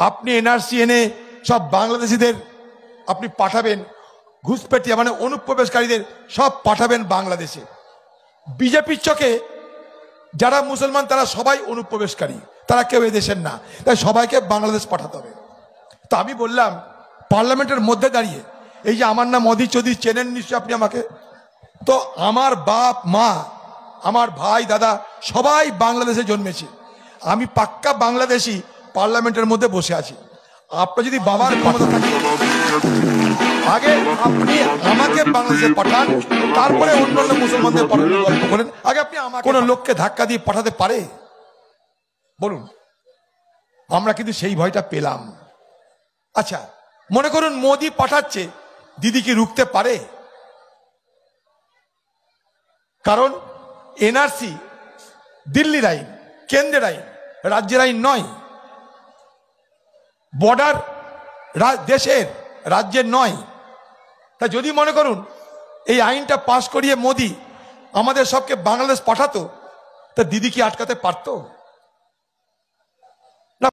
আপনি এনআরসি এনে সব বাংলাদেশিদের আপনি পাঠাবেন, ঘুষপেটিয়া মানে অনুপ্রবেশকারীদের সব পাঠাবেন বাংলাদেশে। বিজেপির চোখে যারা মুসলমান তারা সবাই অনুপ্রবেশকারী, তারা কেউ এদেশের না, তাই সবাইকে বাংলাদেশ পাঠাতে হবে। তো আমি বললাম পার্লামেন্টের মধ্যে দাঁড়িয়ে, এই যে আমার নাম অধীর চৌধুরী, চেনেন নিশ্চয় আপনি আমাকে, তো আমার বাপ মা আমার ভাই দাদা সবাই বাংলাদেশে জন্মেছে, আমি পাক্কা বাংলাদেশি পার্লামেন্টের মধ্যে বসে আছি। আপনার যদি বাবার ক্ষমতা থাকে আগে আপনি আমাকে বাংলাদেশে পাঠান, তারপরে অন্যান্য মুসলমানদের পাঠানোর গল্প করেন। আগে আপনি আমাকে, কোন লোককে ধাক্কা দিয়ে পাঠাতে পারে বলুন? আমরা কিন্তু সেই ভয়টা পেলাম। আচ্ছা মনে করুন মোদি পাঠাচ্ছে, দিদি কি রুখতে পারে? কারণ এনআরসি দিল্লির আইন, কেন্দ্রের আইন, রাজ্যের আইন নয়। বর্ডার দেশের, রাজ্যের নয়। তা যদি মনে করুন এই আইনটা পাশ করিয়ে মোদি আমাদের সবকে বাংলাদেশ পাঠাতো, তা দিদি কি আটকাতে পারতো?